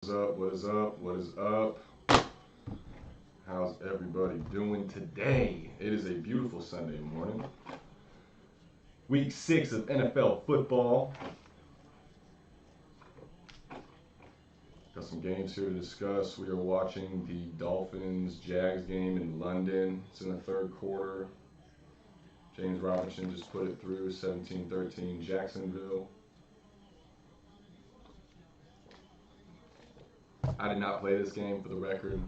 What is up? What is up? What is up? How's everybody doing today? It is a beautiful Sunday morning. Week 6 of NFL football. Got some games here to discuss. We are watching the Dolphins-Jags game in London. It's in the third quarter. James Robinson just put it through 17-13 Jacksonville. I did not play this game for the record.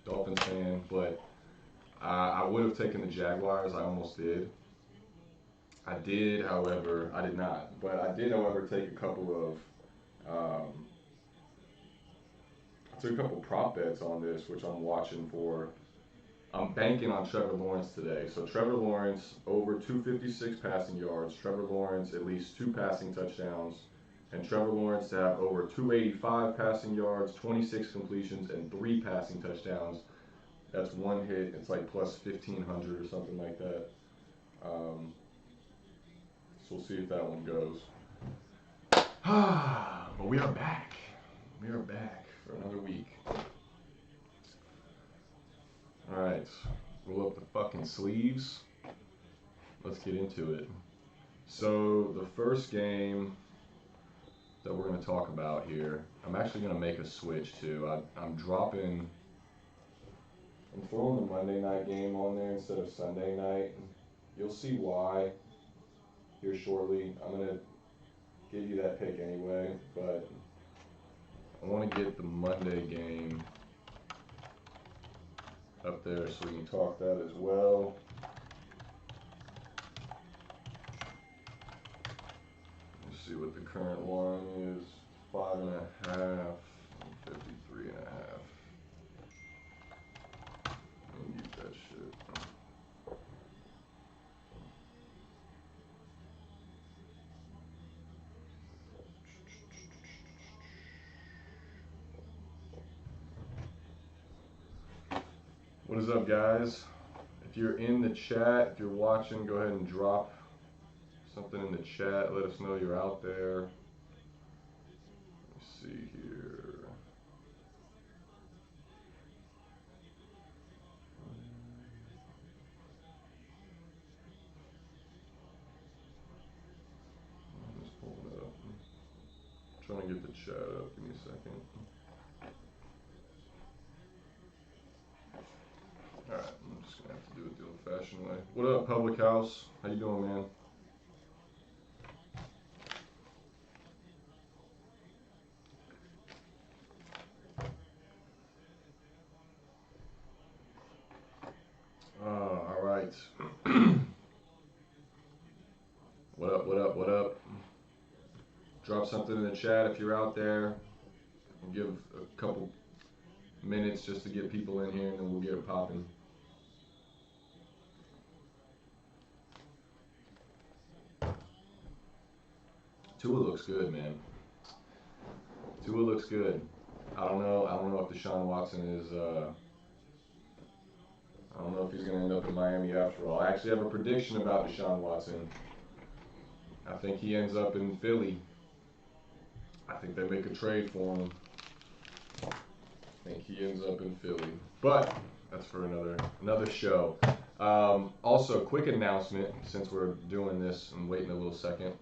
Dolphins fan, but I would have taken the Jaguars. I almost did. I did, however, I did not. But I did, however, take a couple of I took a couple prop bets on this, which I'm watching for. I'm banking on Trevor Lawrence today. So Trevor Lawrence over 256 passing yards. Trevor Lawrence at least 2 passing touchdowns. And Trevor Lawrence to have over 285 passing yards, 26 completions, and 3 passing touchdowns. That's one hit. It's like plus 1,500 or something like that. So we'll see if that one goes. But we are back. We are back for another week. All right, roll up the fucking sleeves. Let's get into it. So the first game that we're going to talk about here, I'm actually going to make a switch too. I'm throwing the Monday night game on there instead of Sunday night. You'll see why here shortly. I'm going to give you that pick anyway, but I want to get the Monday game up there so we can talk that as well. Let's see what the current line is. 5.5, 53.5. Use that shit. What is up, guys? If you're in the chat, if you're watching, go ahead and drop something in the chat. Let us know you're out there. Let's see here. I'm just pulling it up. I'm trying to get the chat up. Give me a second. Alright, I'm just gonna have to do it the old-fashioned way. What up, Public House? How you doing, man? Alright. What up, what up, what up? Drop something in the chat if you're out there. We'll give a couple minutes just to get people in here and then we'll get it popping. Tua looks good, man. Tua looks good. I don't know if Deshaun Watson is I don't know if he's going to end up in Miami after all. I actually have a prediction about Deshaun Watson. I think he ends up in Philly. I think they make a trade for him. I think he ends up in Philly. But that's for another show. Also, quick announcement, since we're doing this and waiting a little second.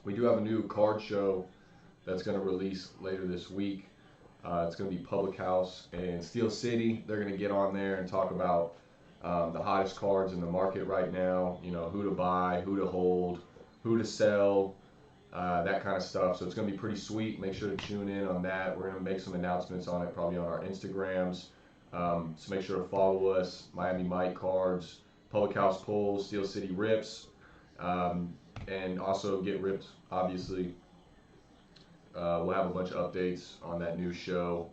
We do have a new card show that's going to release later this week. It's going to be Public House and Steel City. They're going to get on there and talk about the hottest cards in the market right now. You know, who to buy, who to hold, who to sell, that kind of stuff. So it's going to be pretty sweet. Make sure to tune in on that. We're going to make some announcements on it, probably on our Instagrams. So make sure to follow us. Miami Mike Cards, Public House Pulls, Steel City Rips, and also Get Ripped, obviously. We'll have a bunch of updates on that new show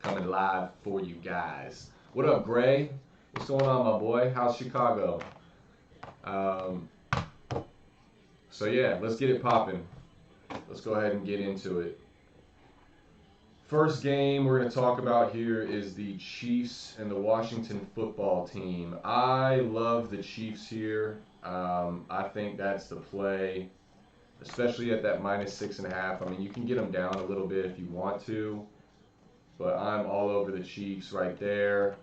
coming live for you guys. What up, Gray? What's going on, my boy? How's Chicago? So yeah, let's get it popping. Let's go ahead and get into it. First game we're going to talk about here is the Chiefs and the Washington football team. I love the Chiefs here. I think that's the play. especially at that -6.5. I mean, you can get them down a little bit if you want to, but I'm all over the Chiefs right there.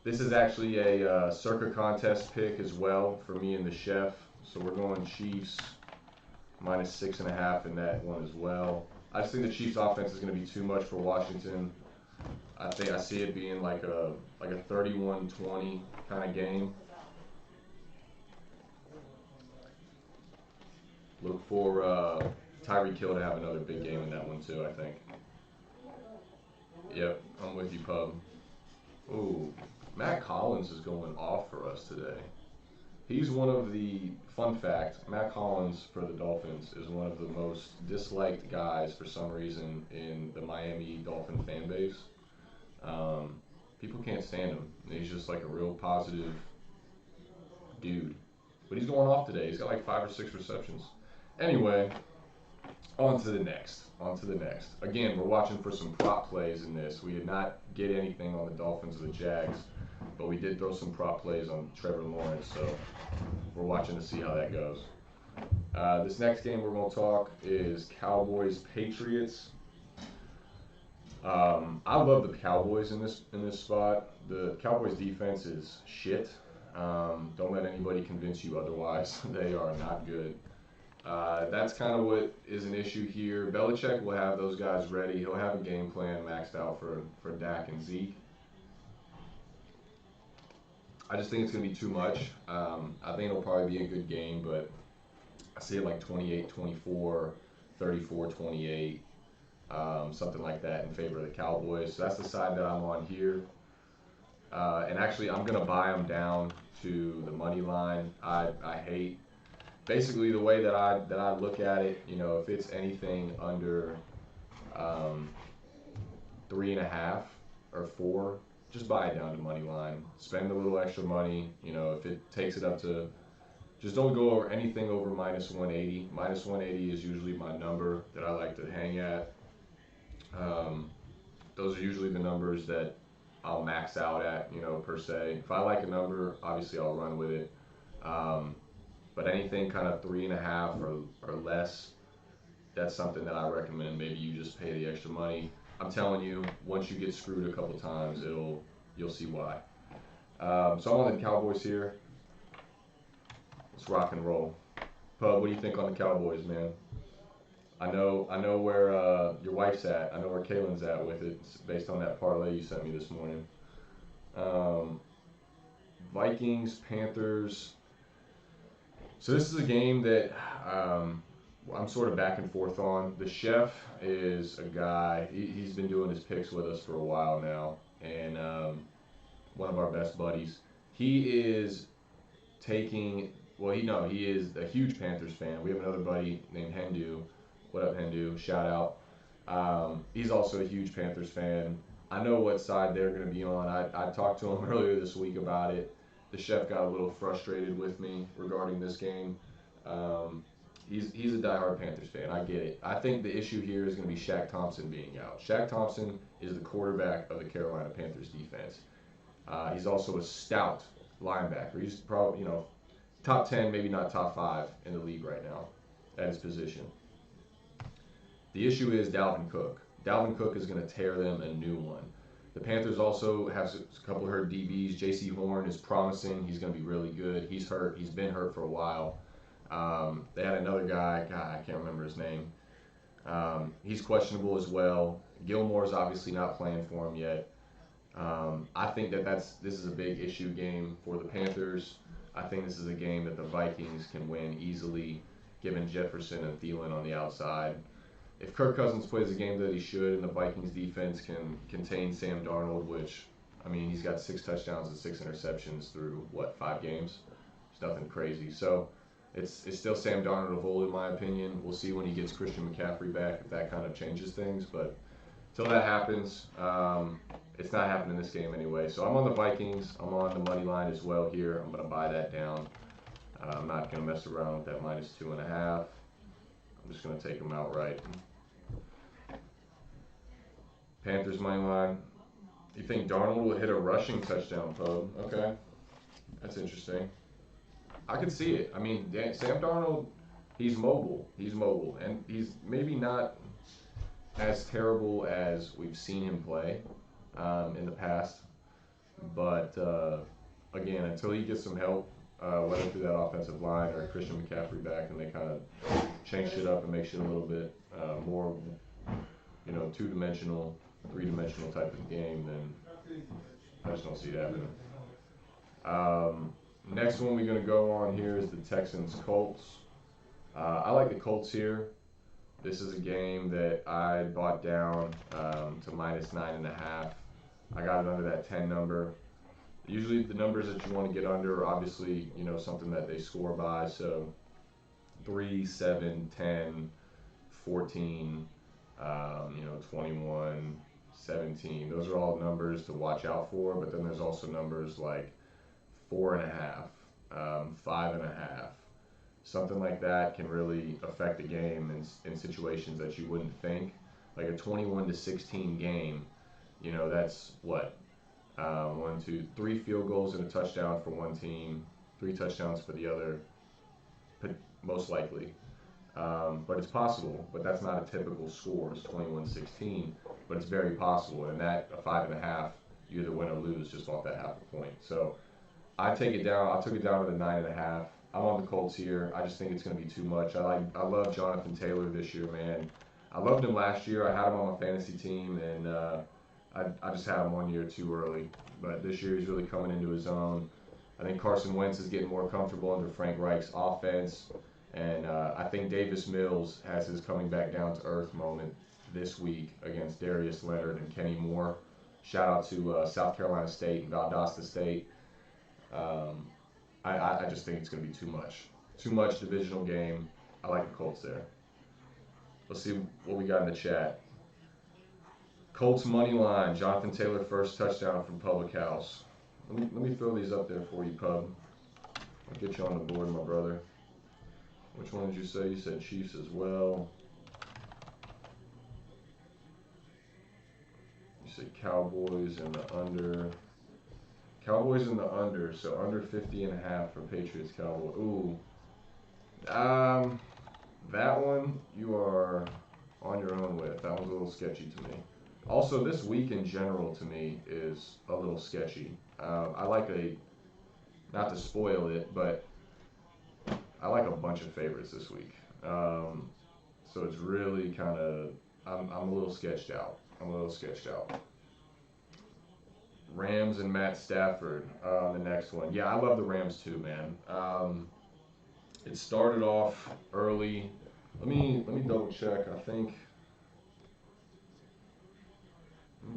This is actually a Circa contest pick as well for me and the chef. So we're going Chiefs -6.5 in that one as well. I just think the Chiefs offense is going to be too much for Washington. I think I see it being like a 31-20 kind of game. Look for Tyreek Hill to have another big game in that one too, I think. Yep, I'm with you, Pub. Ooh, Matt Collins is going off for us today. He's one of the, fun fact, Matt Collins for the Dolphins is one of the most disliked guys for some reason in the Miami Dolphin fan base. People can't stand him. He's just like a real positive dude. But he's going off today. He's got like 5 or 6 receptions. Anyway, on to the next. Again, we're watching for some prop plays in this. We did not get anything on the Dolphins or the Jags, but we did throw some prop plays on Trevor Lawrence, so we're watching to see how that goes. This next game we're going to talk is Cowboys Patriots. I love the Cowboys in this spot. The Cowboys defense is shit. Don't let anybody convince you otherwise. They are not good. That's kind of what is an issue here. Belichick will have those guys ready. He'll have a game plan maxed out for Dak and Zeke. I just think it's going to be too much. I think it'll probably be a good game, but I see it like 28-24, 34-28, something like that in favor of the Cowboys. So that's the side that I'm on here. And actually, I'm going to buy them down to the money line. I hate, basically the way that I look at it, you know, if it's anything under 3.5 or 4, just buy it down to money line. Spend a little extra money. You know, if it takes it up to, just don't go over anything over -180. -180 is usually my number that I like to hang at. Those are usually the numbers that I'll max out at, you know, per se. If I like a number, obviously I'll run with it. But anything kind of 3.5 or less, that's something that I recommend. Maybe you just pay the extra money. I'm telling you, once you get screwed a couple times, you'll see why. So I'm on the Cowboys here. Let's rock and roll. Pub, what do you think on the Cowboys, man? I know where your wife's at. I know where Kaylin's at with it, based on that parlay you sent me this morning. Vikings, Panthers. So this is a game that I'm sort of back and forth on. The chef is a guy, he's been doing his picks with us for a while now, and one of our best buddies. He is taking, he is a huge Panthers fan. We have another buddy named Hendu. What up, Hendu? Shout out. He's also a huge Panthers fan. I know what side they're going to be on. I talked to him earlier this week about it. The chef got a little frustrated with me regarding this game. He's a diehard Panthers fan. I get it. I think the issue here is going to be Shaq Thompson being out. Shaq Thompson is the quarterback of the Carolina Panthers defense. He's also a stout linebacker. He's probably, top 10, maybe not top 5 in the league right now at his position. The issue is Dalvin Cook. Dalvin Cook is going to tear them a new one. The Panthers also have a couple of hurt DBs. J.C. Horn is promising. He's going to be really good. He's hurt. He's been hurt for a while. They had another guy. God, I can't remember his name. He's questionable as well. Gilmore's obviously not playing for him yet. I think this is a big issue game for the Panthers. I think this is a game that the Vikings can win easily, given Jefferson and Thielen on the outside. If Kirk Cousins plays the game that he should, and the Vikings defense can contain Sam Darnold, which, I mean, he's got 6 touchdowns and 6 interceptions through, 5 games? It's nothing crazy. So it's still Sam Darnold of old, in my opinion. We'll see when he gets Christian McCaffrey back if that kind of changes things. But until that happens, it's not happening in this game anyway. So I'm on the Vikings. I'm on the money line as well here. I'm going to buy that down. I'm not going to mess around with that -2.5. I'm just going to take them outright. Panthers money line. You think Darnold would hit a rushing touchdown, Pub? Okay. That's interesting. I could see it. I mean, Sam Darnold, he's mobile. He's mobile, and he's maybe not as terrible as we've seen him play in the past. But again, until he gets some help, whether through that offensive line or Christian McCaffrey back, and they kind of change shit up and make shit a little bit more, two-dimensional, three-dimensional type of game, then I just don't see it happening. Next one we're going to go on here is the Texans Cults. I like the Colts here. This is a game that I bought down to -9.5. I got it under that 10 number. Usually the numbers that you want to get under are obviously, something that they score by. So 3, 7, 10, 14, 21, 17. Those are all numbers to watch out for. But then there's also numbers like 4.5, 5.5. Something like that can really affect the game in situations that you wouldn't think. Like a 21-16 game, that's what? 1, 2, 3 field goals and a touchdown for one team, 3 touchdowns for the other, most likely. But it's possible, but that's not a typical score. It's 21-16, but it's very possible. And that, a 5.5, you either win or lose just off that half a point. So I took it down to the 9.5. I'm on the Colts here. I just think it's going to be too much. I love Jonathan Taylor this year, man. I loved him last year. I had him on my fantasy team, and I just had him 1 year too early. But this year he's really coming into his own. I think Carson Wentz is getting more comfortable under Frank Reich's offense, and I think Davis Mills has his coming back down to earth moment this week against Darius Leonard and Kenny Moore. Shout out to South Carolina State and Valdosta State. I just think it's going to be too much. Too much divisional game. I like the Colts there. Let's see what we got in the chat. Colts money line. Jonathan Taylor first touchdown from Public House. Let me throw these up there for you, Pub. I'll get you on the board, my brother. Which one did you say? You said Chiefs as well. You said Cowboys in the under. Cowboys in the under, so under 50.5 for Patriots Cowboys. Ooh. That one you are on your own with. That one's a little sketchy to me. Also, this week in general to me is a little sketchy. I like not to spoil it, but I like a bunch of favorites this week. So it's really kind of, I'm a little sketched out. Rams and Matt Stafford, the next one. Yeah, I love the Rams too, man. It started off early. Let me double check. Let me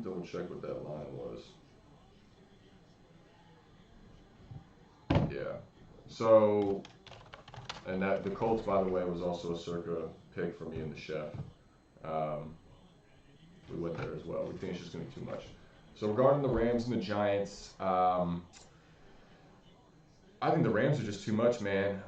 double check what that line was. Yeah. So, and the Colts, by the way, was also a circa pick for me and the chef. We went there as well. We think it's just going to be too much. So regarding the Rams and the Giants, I think the Rams are just too much, man.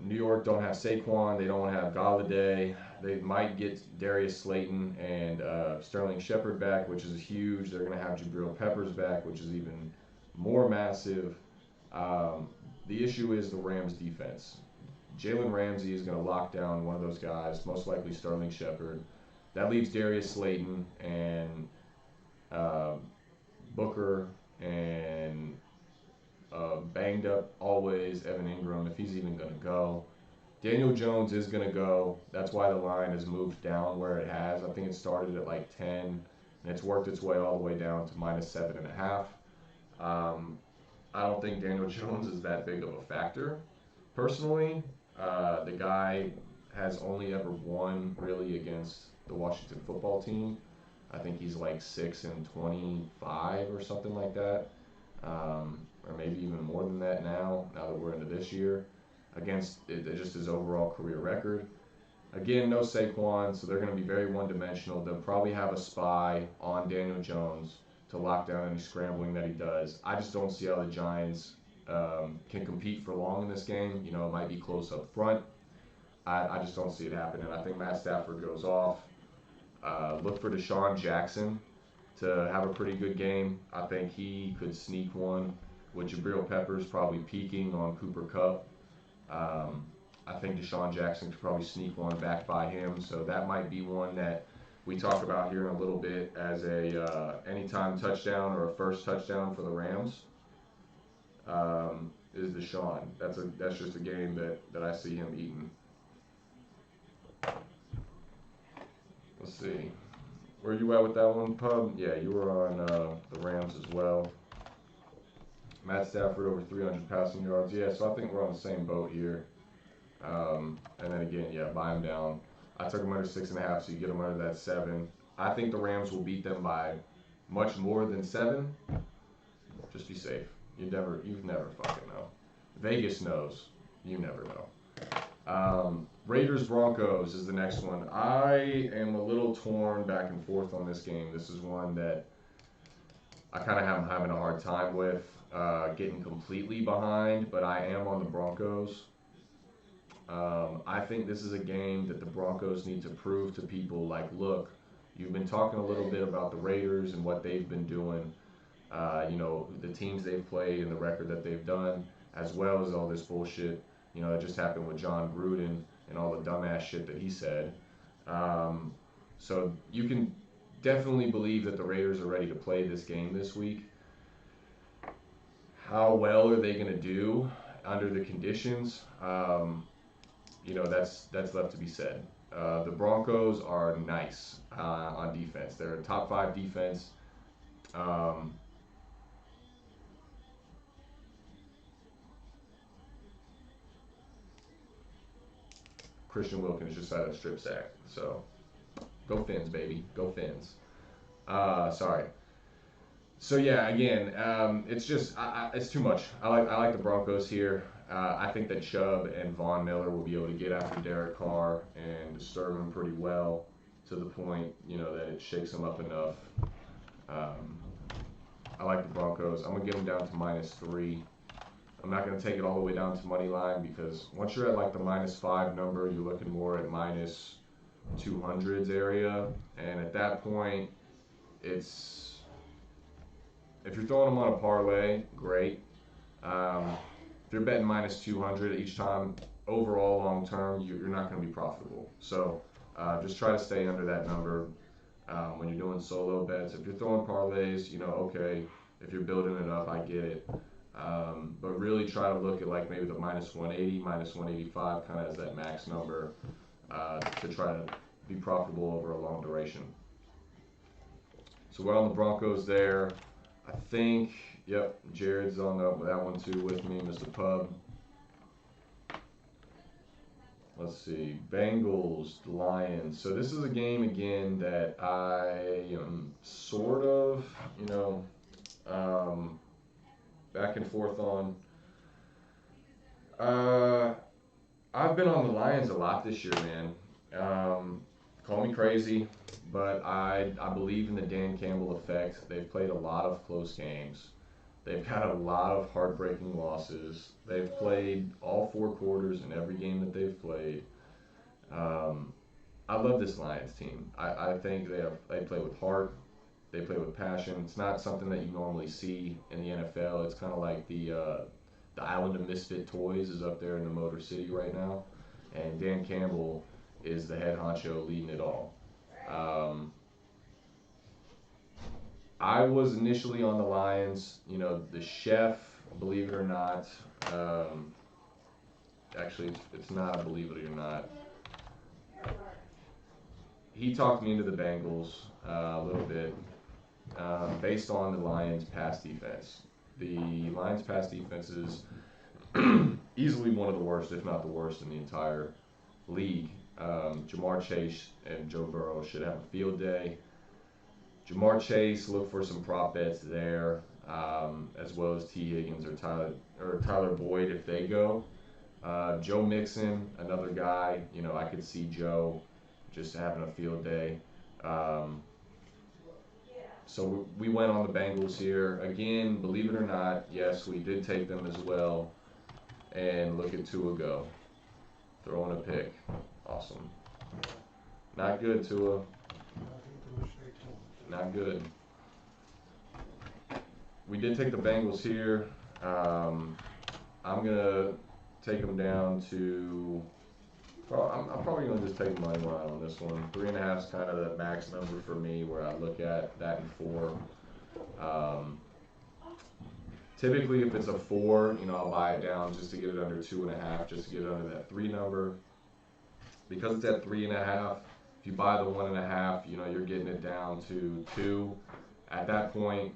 New York don't have Saquon. They don't have Galladay. They might get Darius Slayton and Sterling Shepard back, which is huge. They're going to have Jabril Peppers back, which is even more massive. The issue is the Rams' defense. Jalen Ramsey is going to lock down one of those guys, most likely Sterling Shepard. That leaves Darius Slayton and Booker and banged up always Evan Ingram, if he's even going to go. Daniel Jones is going to go. That's why the line has moved down where it has. I think it started at like 10, and it's worked its way all the way down to -7.5. I don't think Daniel Jones is that big of a factor, personally. The guy has only ever won, really, against the Washington football team. I think he's like 6-25 or something like that. Or maybe even more than that now that we're into this year, against just his overall career record. Again, no Saquon, so they're going to be very one-dimensional. They'll probably have a spy on Daniel Jones to lock down any scrambling that he does. I just don't see how the Giants can compete for long in this game. It might be close up front. I just don't see it happening. I think Matt Stafford goes off. Look for Deshaun Jackson to have a pretty good game. I think he could sneak one with Jabril Peppers probably peaking on Cooper Kupp. I think Deshaun Jackson could probably sneak one back by him, so that might be one that we talk about here in a little bit as a anytime touchdown or a first touchdown for the Rams. Is Deshaun. That's just a game that I see him eating. Let's see. Where you at with that one, Pub? Yeah, you were on the Rams as well. Matt Stafford over 300 passing yards. Yeah, so I think we're on the same boat here. And then again, yeah, buy him down. I took him under 6.5, so you get him under that 7. I think the Rams will beat them by much more than 7. Just be safe. You never fucking know. Vegas knows. You never know. Raiders Broncos is the next one. I am a little torn back and forth on this game. This is one that I kind of am having a hard time with getting completely behind, but I am on the Broncos. I think this is a game that the Broncos need to prove to people, like, look, you've been talking a little bit about the Raiders and what they've been doing, the teams they've played and the record that they've done, as well as all this bullshit, that just happened with John Gruden and all the dumbass shit that he said. So you can definitely believe that the Raiders are ready to play this game this week. How well are they going to do under the conditions? That's left to be said. The Broncos are nice on defense. They're a top 5 defense. Christian Wilkins just had a strip sack. So, go Fins, baby. Go Fins. Sorry. So yeah, again, it's just it's too much. I like the Broncos here. I think that Chubb and Von Miller will be able to get after Derek Carr and disturb him pretty well to the point that it shakes him up enough. I like the Broncos. I'm gonna get them down to -3. I'm not gonna take it all the way down to money line because once you're at like the -5 number, you're looking more at -200s area, and at that point, if you're throwing them on a parlay, great. If you're betting -200 each time, overall long term, you're not going to be profitable. So just try to stay under that number when you're doing solo bets. If you're throwing parlays, okay, if you're building it up, I get it. But really try to look at like maybe the -180, -185 kind of as that max number to try to be profitable over a long duration. So we're on the Broncos there. I think, yep, Jared's on that one too with me, Mr. Pub. Let's see, Bengals, Lions. So this is a game again that I am sort of, back and forth on. I've been on the Lions a lot this year, man. Call me crazy, but I believe in the Dan Campbell effect. They've played a lot of close games. They've got a lot of heartbreaking losses. They've played all 4 quarters in every game that they've played. I love this Lions team. I think they play with heart. They play with passion. It's not something that you normally see in the NFL. It's kind of like the Island of Misfit Toys is up there in the Motor City right now, and Dan Campbell is the head honcho leading it all. I was initially on the Lions. The chef, believe it or not, actually it's not a believe it or not. He talked me into the Bengals a little bit based on the Lions' pass defense. The Lions' pass defense is easily one of the worst, if not the worst, in the entire league. Jamar Chase and Joe Burrow should have a field day. Jamar Chase, look for some prop bets there, as well as T. Higgins or Tyler Boyd if they go. Joe Mixon, another guy, I could see Joe just having a field day. So we went on the Bengals here. Again, believe it or not, yes, we did take them as well. And look at Tua go. Throwing a pick. Awesome. Not good, Tua. Not good. We did take the Bengals here. I'm going to take them down to. Well, I'm probably going to just take money line on this one. 3.5 is kind of the max number for me where I look at that and 4. Typically, if it's a 4, I'll buy it down just to get it under 2.5, just to get it under that 3 number. Because it's at 3.5, if you buy the 1.5, you're getting it down to 2. At that point,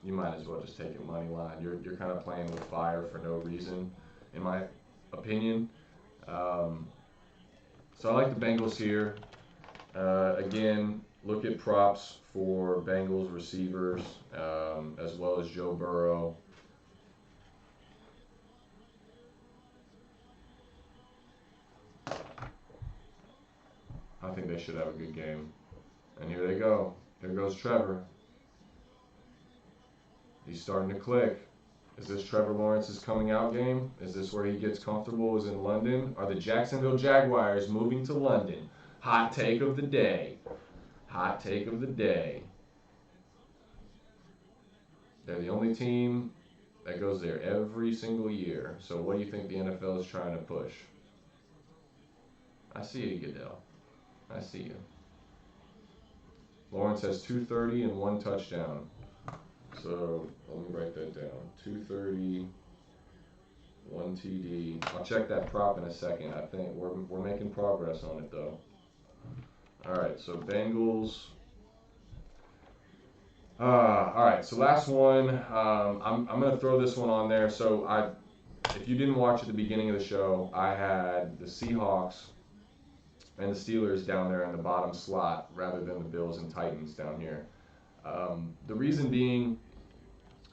you might as well just take it money line. You're kind of playing with fire for no reason, in my opinion. So I like the Bengals here. Again, look at props for Bengals receivers, as well as Joe Burrow. I think they should have a good game. And here they go. There goes Trevor. He's starting to click. Is this Trevor Lawrence's coming out game? Is this where he gets comfortable? Is in London? Are the Jacksonville Jaguars moving to London? Hot take of the day. Hot take of the day. They're the only team that goes there every single year. So what do you think the NFL is trying to push? I see you, Goodell. I see you. Lawrence has 230 and 1 touchdown. So let me write that down. 230, 1 TD. I'll check that prop in a second. I think we're making progress on it though. All right, so Bengals. All right, so last one. I'm gonna throw this one on there. So if you didn't watch at the beginning of the show, I had the Seahawks and the Steelers down there in the bottom slot rather than the Bills and Titans down here. The reason being,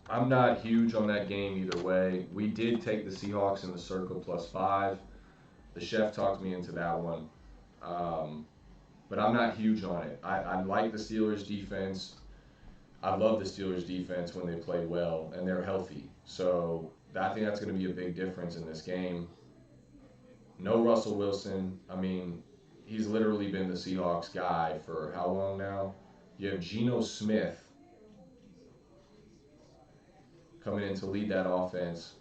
I'm not huge on that game either way. We did take the Seahawks in the circle +5. The chef talked me into that one. But I'm not huge on it. I like the Steelers defense. I love the Steelers defense when they play well and they're healthy. So I think that's going to be a big difference in this game. No Russell Wilson. I mean, he's literally been the Seahawks guy for how long now? You have Geno Smith coming in to lead that offense.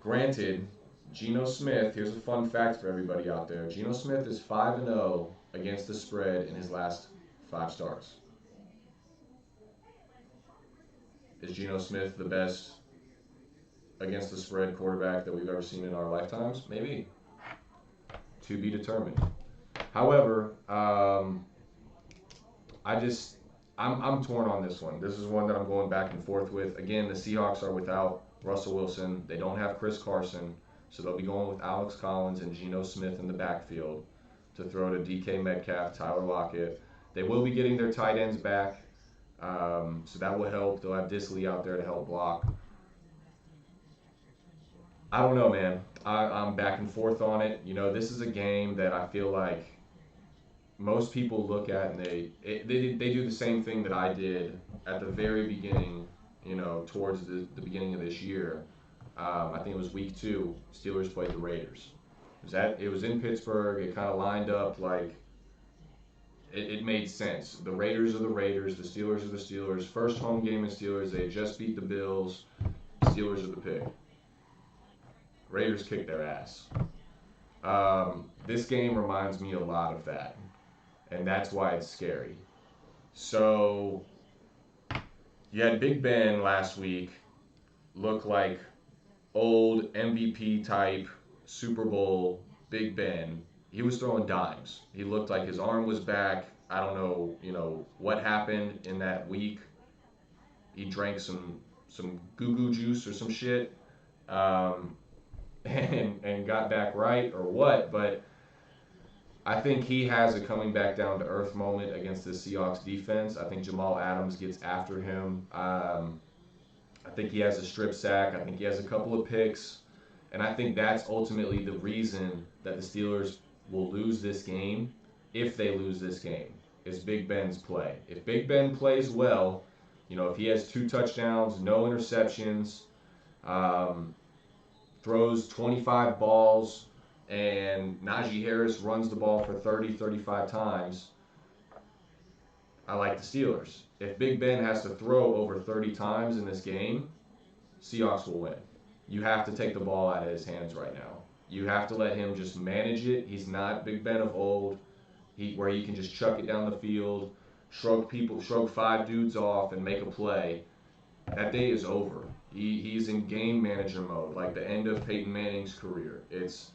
Granted, Geno Smith, here's a fun fact for everybody out there. Geno Smith is 5-0 against the spread in his last 5 starts. Is Geno Smith the best against the spread quarterback that we've ever seen in our lifetimes? Maybe. To be determined. However, I'm torn on this one. This is one that I'm going back and forth with. Again, the Seahawks are without Russell Wilson. They don't have Chris Carson, so they'll be going with Alex Collins and Geno Smith in the backfield to throw to DK Metcalf, Tyler Lockett. They will be getting their tight ends back, so that will help. They'll have Disley out there to help block. I don't know, man. I'm back and forth on it. This is a game that I feel like most people look at and they do the same thing that I did at the very beginning, towards the beginning of this year. I think it was week 2. Steelers played the Raiders. It was in Pittsburgh. It kind of lined up like it made sense. The Raiders are the Raiders. The Steelers are the Steelers. First home game in Steelers. They just beat the Bills. Steelers are the pick. Raiders kicked their ass. This game reminds me a lot of that. And that's why it's scary. So, you had Big Ben last week look like old MVP type Super Bowl Big Ben. He was throwing dimes. He looked like his arm was back. I don't know, what happened in that week. He drank some goo-goo juice or some shit, and got back right or what, but I think he has a coming back down to earth moment against the Seahawks defense. I think Jamal Adams gets after him. I think he has a strip sack. I think he has a couple of picks. And I think that's ultimately the reason that the Steelers will lose this game, if they lose this game, is Big Ben's play. If Big Ben plays well, if he has 2 touchdowns, no interceptions, throws 25 balls, and Najee Harris runs the ball for 30, 35 times, I like the Steelers. If Big Ben has to throw over 30 times in this game, Seahawks will win. you have to take the ball out of his hands right now. You have to let him just manage it. He's not Big Ben of old, where he can just chuck it down the field, shrug 5 dudes off, and make a play. That day is over. He's in game manager mode, like the end of Peyton Manning's career. It's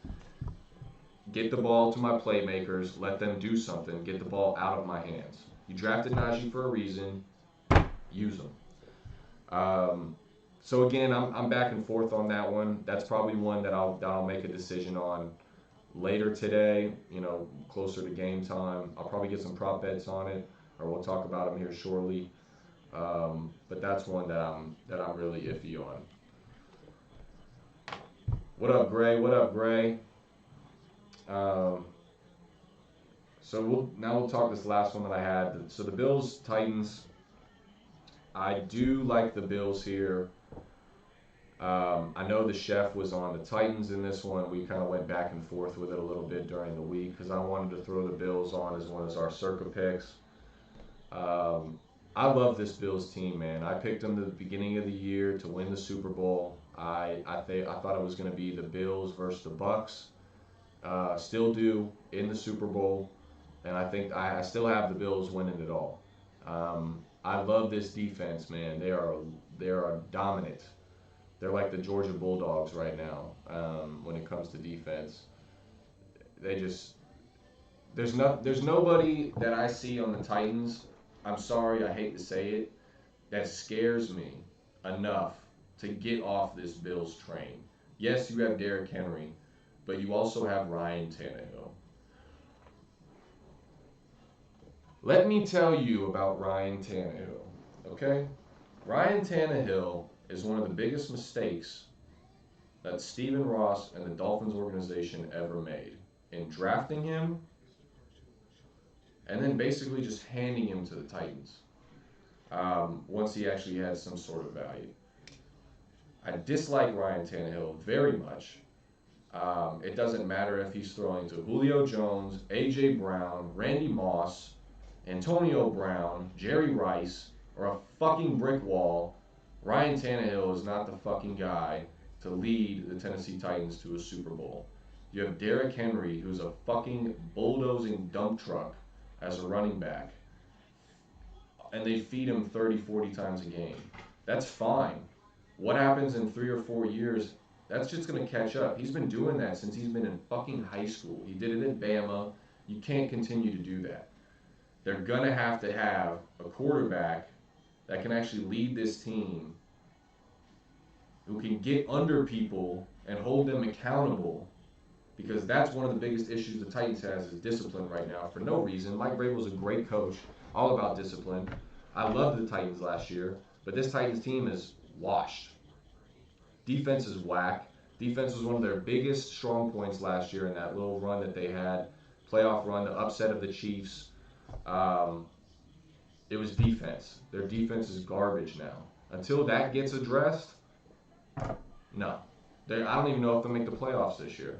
get the ball to my playmakers, let them do something, get the ball out of my hands. You drafted Najee for a reason, use them. So again, I'm back and forth on that one. That's probably one that I'll make a decision on later today, closer to game time. I'll probably get some prop bets on it, or we'll talk about them here shortly. But that's one that I'm really iffy on. What up, Gray? What up, Gray? So we'll talk this last one that I had. So the Bills Titans. I do like the Bills here. I know the chef was on the Titans in this one. We kind of went back and forth with it a little bit during the week because I wanted to throw the Bills on as one of our circa picks. I love this Bills team, man. I picked them at the beginning of the year to win the Super Bowl. I thought it was going to be the Bills versus the Bucks. Still do in the Super Bowl, and I think I still have the Bills winning it all. I love this defense, man. They are dominant. They're like the Georgia Bulldogs right now when it comes to defense. There's nobody that I see on the Titans. I'm sorry, I hate to say it, that scares me enough to get off this Bills train. Yes, you have Derrick Henry, but you also have Ryan Tannehill. Let me tell you about Ryan Tannehill, okay? Ryan Tannehill is one of the biggest mistakes that Stephen Ross and the Dolphins organization ever made in drafting him and then basically just handing him to the Titans once he actually had some sort of value. I dislike Ryan Tannehill very much. It doesn't matter if he's throwing to Julio Jones, A.J. Brown, Randy Moss, Antonio Brown, Jerry Rice, or a fucking brick wall. Ryan Tannehill is not the fucking guy to lead the Tennessee Titans to a Super Bowl. You have Derrick Henry, who's a fucking bulldozing dump truck as a running back, and they feed him 30, 40 times a game. That's fine. What happens in 3 or 4 years, that's just going to catch up. He's been doing that since he's been in fucking high school. He did it at Bama. You can't continue to do that. They're going to have a quarterback that can actually lead this team, who can get under people and hold them accountable, because that's one of the biggest issues the Titans has is discipline right now for no reason. Mike Vrabel's a great coach, all about discipline. I loved the Titans last year, but this Titans team is washed. Defense is whack. Defense was one of their biggest strong points last year in that little run that they had, playoff run, the upset of the Chiefs. It was defense. Their defense is garbage now. Until that gets addressed, no. I don't even know if they'll make the playoffs this year.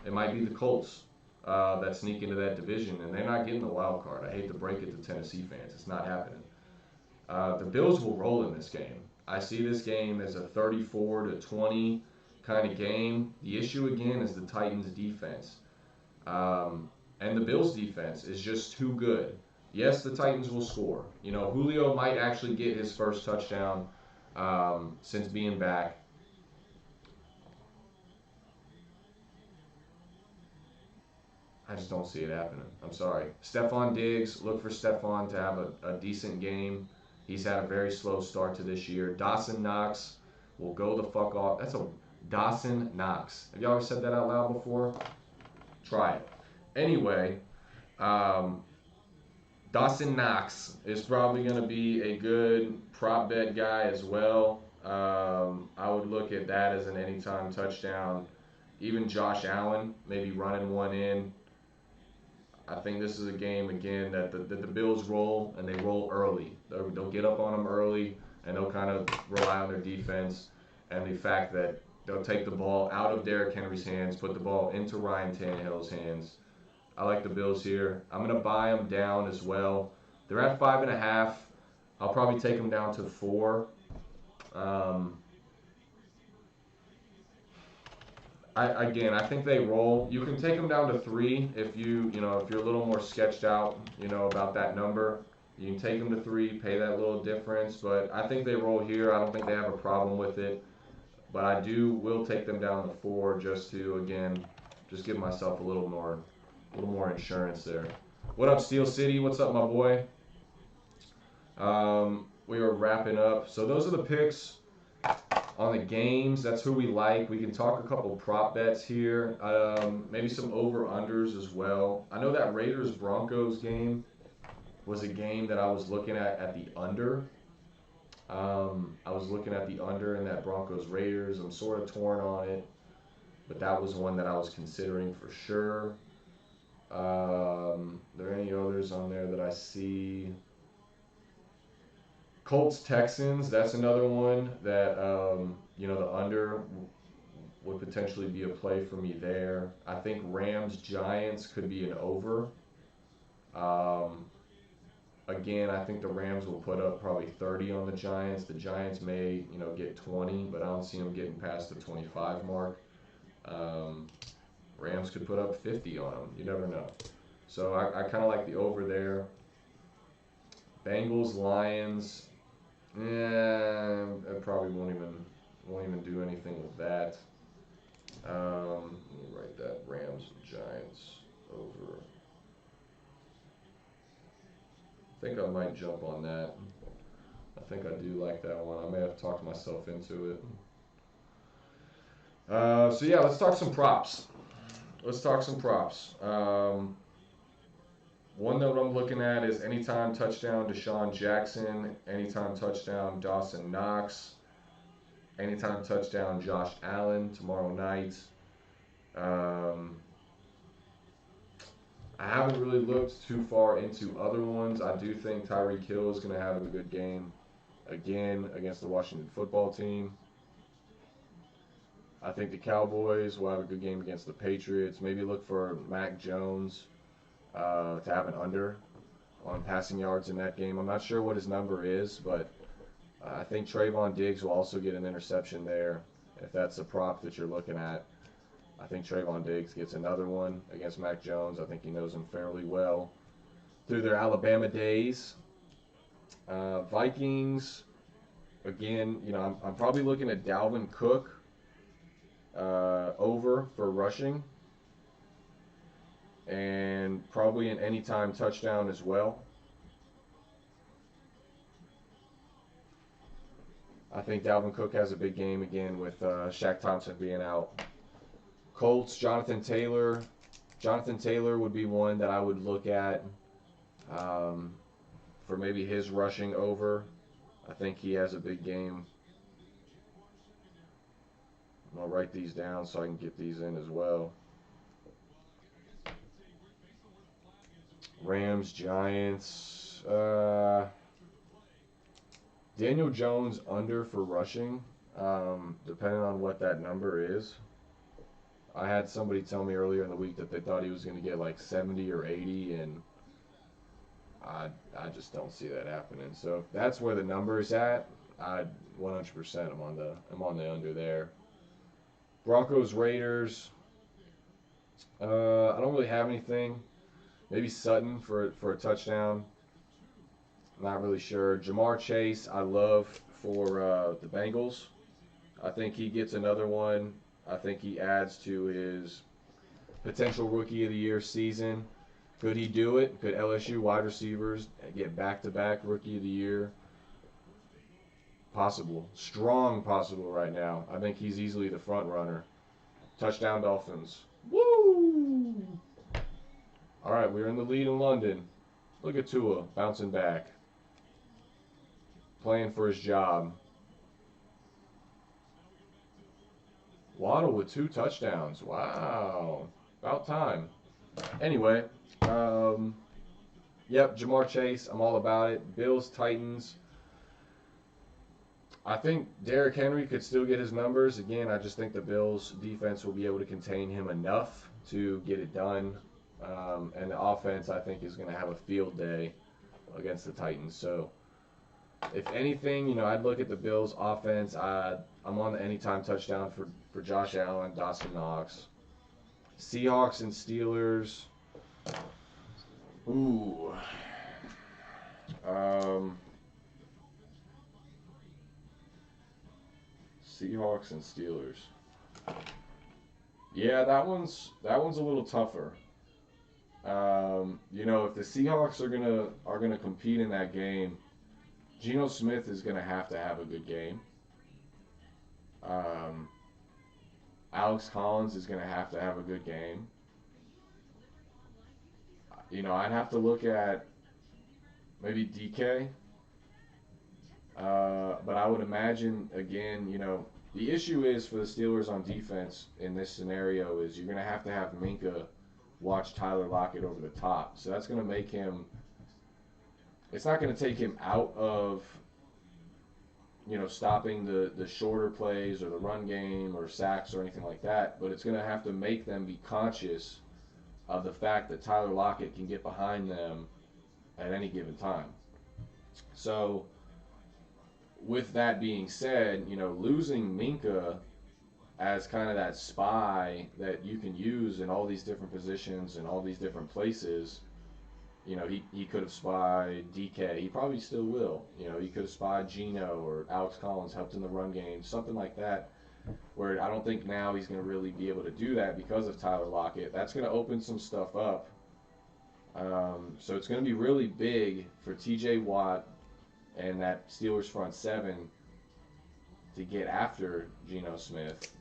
It might be the Colts that sneak into that division, and they're not getting the wild card. I hate to break it to Tennessee fans. It's not happening. The Bills will roll in this game. I see this game as a 34-20 kind of game. The issue, again, is the Titans' defense. And the Bills' defense is just too good. Yes, the Titans will score. Julio might actually get his first touchdown since being back. I just don't see it happening. I'm sorry. Stephon Diggs, look for Stephon to have a decent game. He's had a very slow start to this year. Dawson Knox will go the fuck off. That's a Dawson Knox. Have y'all ever said that out loud before? Try it. Anyway, Dawson Knox is probably going to be a good prop bet guy as well. I would look at that as an anytime touchdown. Even Josh Allen, maybe running one in. I think this is a game, again, that the Bills roll, and they roll early. They'll get up on them early, and they'll kind of rely on their defense. And the fact that they'll take the ball out of Derrick Henry's hands, put the ball into Ryan Tannehill's hands. I like the Bills here. I'm going to buy them down as well. They're at 5.5. I'll probably take them down to 4. Again, I think they roll. You can take them down to 3 if if you're a little more sketched out, about that number. You can take them to 3, pay that little difference, but I think they roll here. I don't think they have a problem with it, but will take them down to 4 just to, again, just give myself a little more insurance there. What up, Steel City? What's up, my boy? We are wrapping up. So those are the picks on the games. That's who we like. We can talk a couple prop bets here. Maybe some over-unders as well. I know that Raiders-Broncos game was a game that I was looking at the under. I was looking at the under in that Broncos-Raiders. I'm sort of torn on it, but that was one that I was considering for sure. There any others on there that I see? Colts Texans, that's another one that the under would potentially be a play for me there. I think Rams Giants could be an over. Again, I think the Rams will put up probably 30 on the Giants. The Giants may get 20, but I don't see them getting past the 25 mark. Rams could put up 50 on them. You never know. So I kind of like the over there. Bengals Lions. I probably won't even do anything with that. Let me write that Rams Giants over. I think I might jump on that. I think I do like that one. I may have talked myself into it. So yeah, let's talk some props. One that I'm looking at is anytime touchdown Deshaun Jackson, anytime touchdown Dawson Knox, anytime touchdown Josh Allen tomorrow night. I haven't really looked too far into other ones. I do think Tyreek Hill is going to have a good game again against the Washington football team. I think the Cowboys will have a good game against the Patriots. Maybe look for Mac Jones to have an under on passing yards in that game. I'm not sure what his number is, but I think Trayvon Diggs will also get an interception there. If that's a prop that you're looking at, I think Trayvon Diggs gets another one against Mac Jones. I think he knows him fairly well through their Alabama days. Vikings, again, I'm probably looking at Dalvin Cook over for rushing, and probably an anytime touchdown as well. I think Dalvin Cook has a big game again with Shaq Thompson being out. Colts, Jonathan Taylor. Jonathan Taylor would be one that I would look at for maybe his rushing over. I think he has a big game. I'll write these down so I can get these in as well. Rams, Giants. Daniel Jones under for rushing, depending on what that number is. I had somebody tell me earlier in the week that they thought he was going to get like 70 or 80, and I just don't see that happening. So if that's where the number is at, I 100% I'm on the under there. Broncos, Raiders. I don't really have anything. Maybe Sutton for a touchdown. Not really sure. Jamar Chase, I love for the Bengals. I think he gets another one. I think he adds to his potential Rookie of the Year season. Could he do it? Could LSU wide receivers get back-to-back Rookie of the Year? Possible. Strong possible right now. I think he's easily the front runner. Touchdown Dolphins. Woo! All right, we're in the lead in London. Look at Tua bouncing back. Playing for his job. Waddle with 2 touchdowns. Wow. About time. Anyway, yep, Jamar Chase, I'm all about it. Bills, Titans. I think Derrick Henry could still get his numbers. Again, I just think the Bills' defense will be able to contain him enough to get it done. And the offense, I think, is going to have a field day against the Titans. So If anything, you know, I'd look at the Bills' offense. I'm on the anytime touchdown for Josh Allen, Dawson Knox. Seahawks and Steelers. Ooh. Seahawks and Steelers. Yeah, that one's a little tougher. You know, if the Seahawks are gonna compete in that game, Geno Smith is gonna have to have a good game. Um, Alex Collins is gonna have to have a good game. You know, I'd have to look at maybe DK. But I would imagine, again, you know, the issue is for the Steelers on defense in this scenario is you're going to have Minka watch Tyler Lockett over the top. So that's going to make him, it's not going to take him out of, you know, stopping the shorter plays or the run game or sacks or anything like that, but it's going to have to make them be conscious of the fact that Tyler Lockett can get behind them at any given time. So, with that being said, you know, losing Minka as kind of that spy that you can use in all these different positions and all these different places, you know, he could have spied DK. He probably still will. You know, he could have spied Geno or Alex Collins, helped in the run game, something like that, where I don't think now he's going to really be able to do that because of Tyler Lockett. That's going to open some stuff up. So it's going to be really big for TJ Watt and that Steelers front seven to get after Geno Smith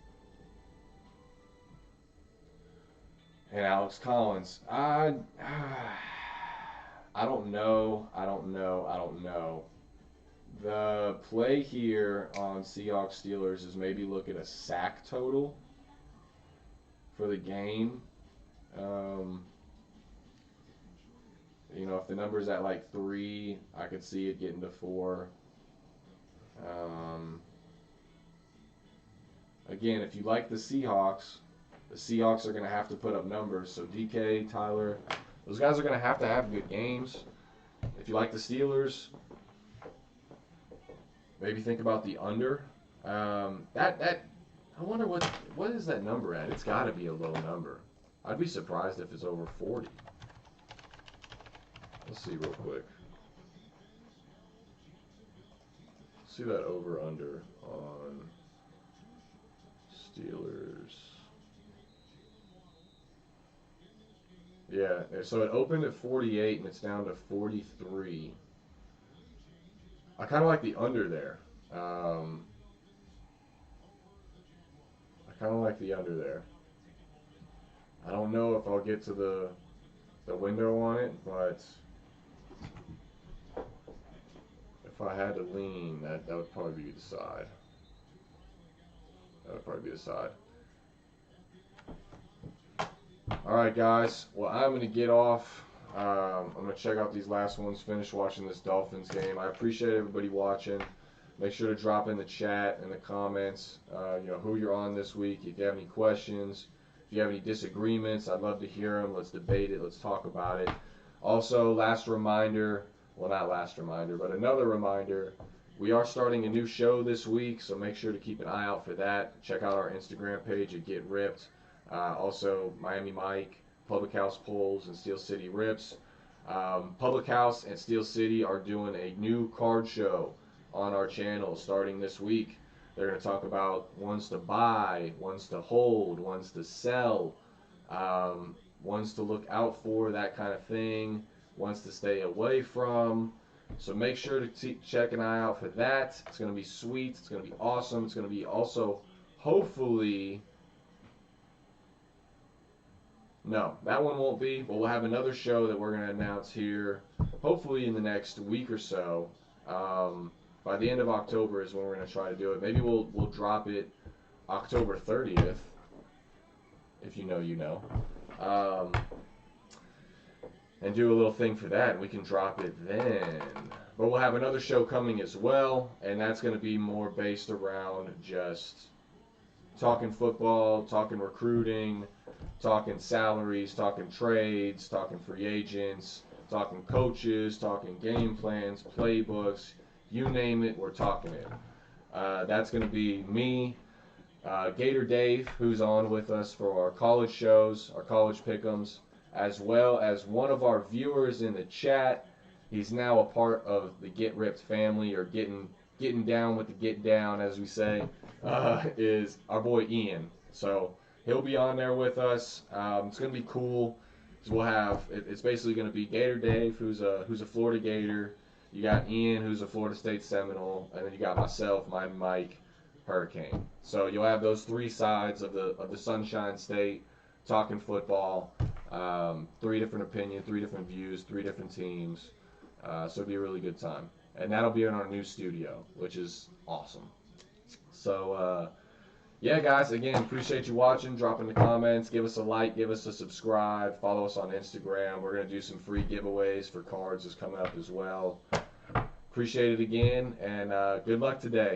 and Alex Collins. I don't know. The play here on Seahawks Steelers is maybe look at a sack total for the game. You know, if the number's at like 3, I could see it getting to 4. Again, if you like the Seahawks are going to have to put up numbers. So DK, Tyler, those guys are going to have good games. If you like the Steelers, maybe think about the under. I wonder what is that number at? It's got to be a low number. I'd be surprised if it's over 40. Let's see real quick. See that over under on Steelers. Yeah, so it opened at 48 and it's down to 43. I kind of like the under there. I kind of like the under there. I don't know if I'll get to the window on it, but if I had to lean, that would probably be the side. That would probably be the side. All right, guys. Well, I'm going to get off. I'm going to check out these last ones, finish watching this Dolphins game. I appreciate everybody watching. Make sure to drop in the chat and the comments, you know, who you're on this week. If you have any questions, if you have any disagreements, I'd love to hear them. Let's debate it. Let's talk about it. Also, last reminder, well, not last reminder, but another reminder, we are starting a new show this week, so make sure to keep an eye out for that. Check out our Instagram page at Get Ripped. Also, Miami Mike, Public House Polls, and Steel City Rips. Public House and Steel City are doing a new card show on our channel starting this week. They're going to talk about ones to buy, ones to hold, ones to sell, ones to look out for, that kind of thing, ones to stay away from. So make sure to check an eye out for that. It's going to be sweet. It's going to be awesome. It's going to be also, hopefully, no, that one won't be, but we'll have another show that we're going to announce here, hopefully in the next week or so. By the end of October is when we're going to try to do it. Maybe we'll drop it October 30th, if you know, you know. And do a little thing for that, and we can drop it then. But we'll have another show coming as well, and that's going to be more based around just talking football, talking recruiting, talking salaries, talking trades, talking free agents, talking coaches, talking game plans, playbooks, you name it, we're talking it. That's going to be me, Gator Dave, who's on with us for our college shows, our college pick'ems, as well as one of our viewers in the chat. He's now a part of the Get Ripped family, or getting down with the get down, as we say, is our boy Ian. So he'll be on there with us. It's going to be cool. We'll have, it's basically going to be Gator Dave, who's a Florida Gator. You got Ian, who's a Florida State Seminole, and then you got myself, my Mike, Hurricane. So you'll have those three sides of the Sunshine State talking football. 3 different opinions, 3 different views, 3 different teams. So it'll be a really good time, and that'll be in our new studio, which is awesome. So. Yeah, guys, again, appreciate you watching. Drop in the comments. Give us a like. Give us a subscribe. Follow us on Instagram. We're going to do some free giveaways for cards that's coming up as well. Appreciate it again, and good luck today.